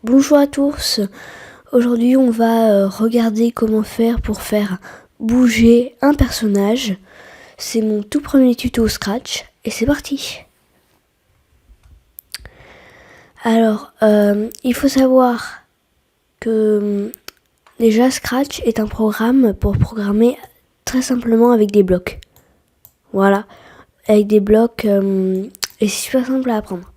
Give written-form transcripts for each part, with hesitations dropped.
Bonjour à tous. Aujourd'hui, on va regarder comment faire pour faire bouger un personnage. C'est mon tout premier tuto Scratch et c'est parti. Alors, il faut savoir que déjà Scratch est un programme pour programmer très simplement avec des blocs. Voilà, avec des blocs et c'est super simple à apprendre.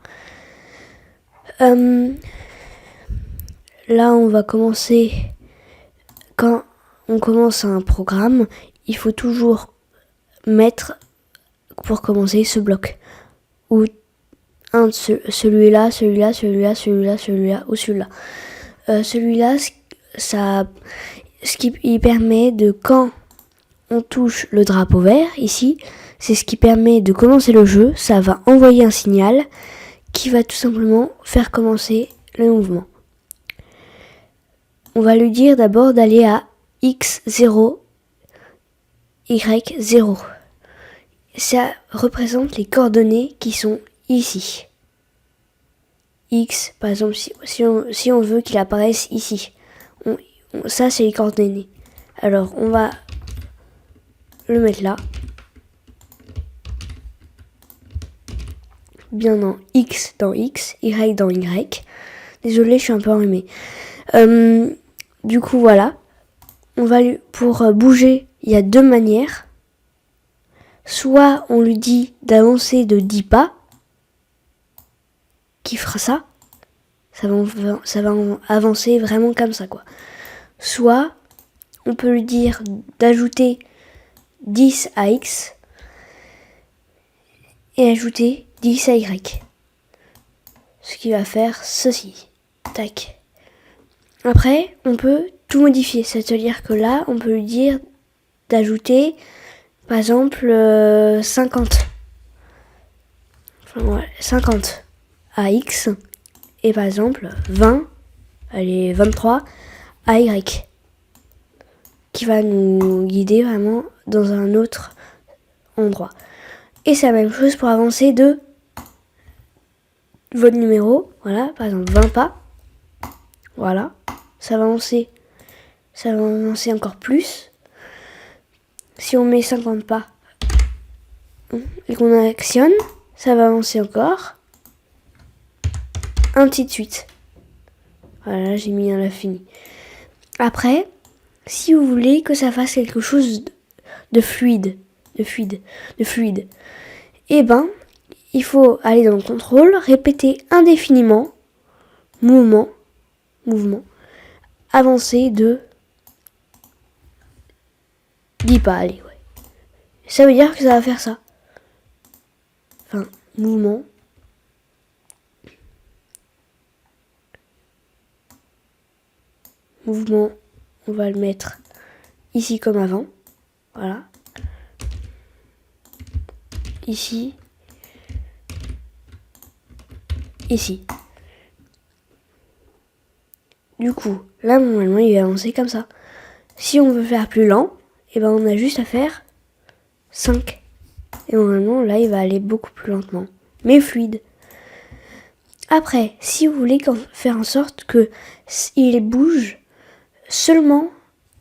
Là, on va commencer. Quand on commence un programme, il faut toujours mettre, pour commencer, ce bloc. Ou celui-là, celui-là, celui-là, celui-là, celui-là, ou celui-là. Celui-là, ce qui permet de, quand on touche le drapeau vert, ici, c'est ce qui permet de commencer le jeu. Ça va envoyer un signal qui va tout simplement faire commencer le mouvement. On va lui dire d'abord d'aller à X0, Y0. Ça représente les coordonnées qui sont ici. X, par exemple, si on veut qu'il apparaisse ici. Ça, c'est les coordonnées. Alors, on va le mettre là. Bien dans X, Y dans Y. Désolé, je suis un peu enrhumée. Du coup, voilà. Pour bouger, il y a deux manières. Soit on lui dit d'avancer de 10 pas, qui fera ça. Ça va avancer vraiment comme ça, quoi. Soit on peut lui dire d'ajouter 10 à X et ajouter 10 à Y. Ce qui va faire ceci. Tac. Après, on peut tout modifier. C'est-à-dire que là, on peut lui dire d'ajouter, par exemple, 50. Enfin, ouais, 50 à X. Et par exemple, 23 à Y. Qui va nous guider vraiment dans un autre endroit. Et c'est la même chose pour avancer de votre numéro. Voilà, par exemple 20 pas. Voilà, ça va avancer encore plus. Si on met 50 pas et qu'on actionne, ça va avancer encore. Ainsi de suite. Voilà, j'ai mis un l'infini. Après, si vous voulez que ça fasse quelque chose de fluide, eh ben, il faut aller dans le contrôle, répéter indéfiniment, mouvement, avancer de 10 pas, allez, ouais. Ça veut dire que ça va faire ça. Enfin, mouvement. Mouvement, on va le mettre ici comme avant. Voilà. Ici. Ici. Du coup, là, normalement, il va avancer comme ça. Si on veut faire plus lent, eh ben, on a juste à faire 5. Et normalement, là, il va aller beaucoup plus lentement. Mais fluide. Après, si vous voulez faire en sorte qu'il bouge seulement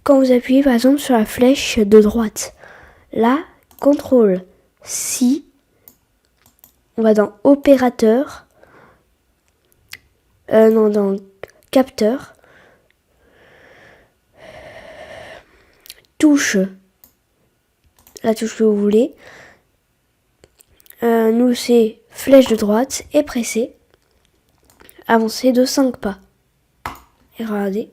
quand vous appuyez par exemple sur la flèche de droite. Là, contrôle si. On va dans opérateur. Dans capteur. Touche. La touche que vous voulez. Nous, c'est flèche de droite et presser. Avancer de 5 pas. Et regardez.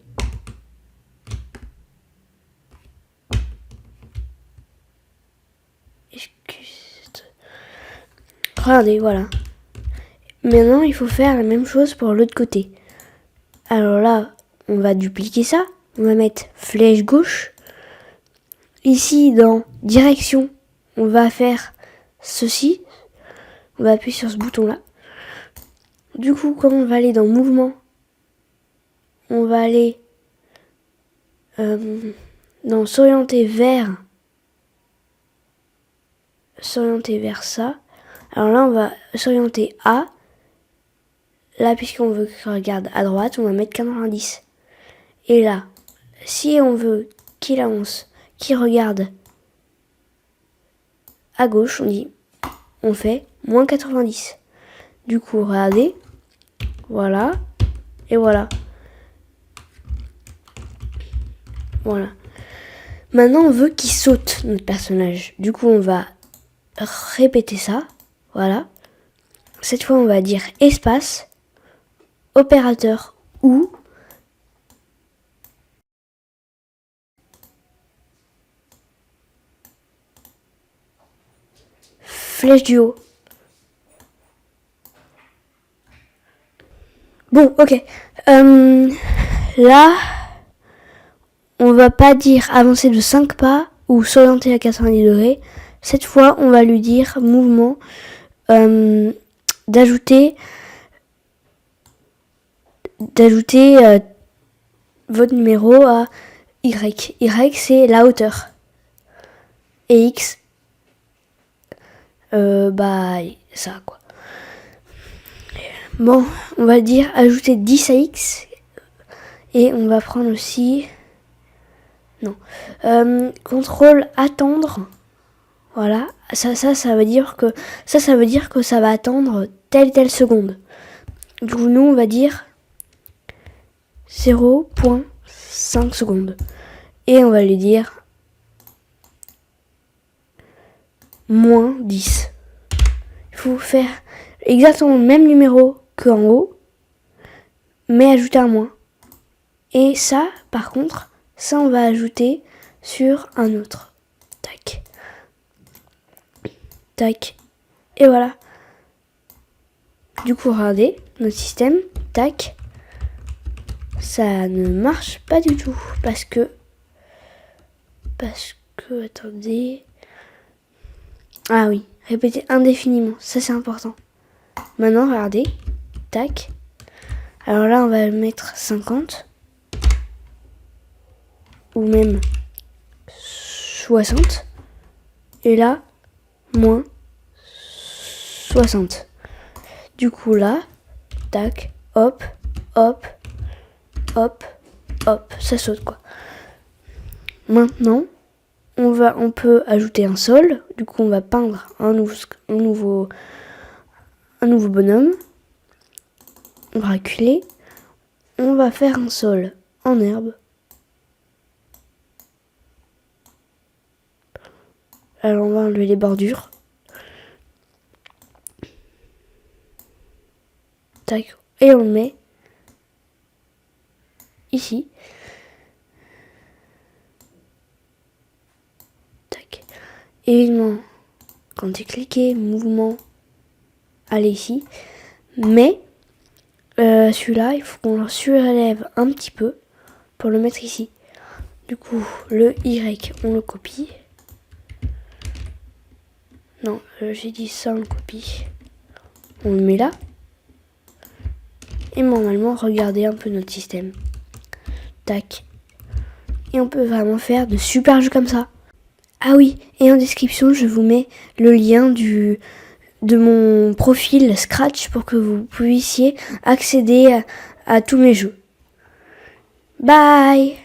Regardez, voilà. Maintenant, il faut faire la même chose pour l'autre côté. Alors là, on va dupliquer ça. On va mettre flèche gauche. Ici, dans direction, on va faire ceci. On va appuyer sur ce bouton-là. Du coup, quand on va aller dans mouvement, on va aller dans s'orienter vers ça. Alors là, on va s'orienter à. là, puisqu'on veut qu'il regarde à droite, on va mettre 90. Et là, si on veut qu'il avance, qu'il regarde à gauche, on fait moins 90. Du coup, regardez, voilà, et voilà. Voilà. Maintenant, on veut qu'il saute, notre personnage. Du coup, on va répéter ça, voilà. Cette fois, on va dire espace, opérateur ou, flèche du haut. Bon, ok. Là, on va pas dire avancer de 5 pas ou s'orienter à 90 degrés. Cette fois, on va lui dire mouvement d'ajouter votre numéro à Y. Y, c'est la hauteur. Et X, ça, quoi. Bon, on va dire ajouter 10 à X. Et on va prendre aussi... Non. Contrôle attendre. Voilà. Ça veut dire que ça va attendre telle seconde. Du coup, nous, on va dire 0,5 secondes. Et on va lui dire moins 10. Il faut faire exactement le même numéro qu'en haut, mais ajouter un moins. Et ça, par contre, ça on va ajouter sur un autre. Tac. Tac. Et voilà. Du coup, regardez, notre système, tac, ça ne marche pas du tout. Parce que, attendez. Ah oui, répéter indéfiniment, ça c'est important. Maintenant, regardez, tac. Alors là, on va mettre 50. Ou même 60. Et là, moins 60. Du coup là, tac, hop, hop, hop, hop, ça saute quoi. Maintenant, on peut ajouter un sol. Du coup, on va peindre un nouveau bonhomme. On va reculer. On va faire un sol en herbe. Alors, on va enlever les bordures. Tac. Et on le met ici. Tac. Évidemment, quand tu cliques, mouvement, allez ici. Mais celui-là, il faut qu'on le surélève un petit peu pour le mettre ici. Du coup, le Y, on le copie. Non, j'ai dit ça, on le copie. On le met là. Et normalement, regardez un peu notre système. Tac. Et on peut vraiment faire de super jeux comme ça. Ah oui, et en description, je vous mets le lien de mon profil Scratch pour que vous puissiez accéder à tous mes jeux. Bye!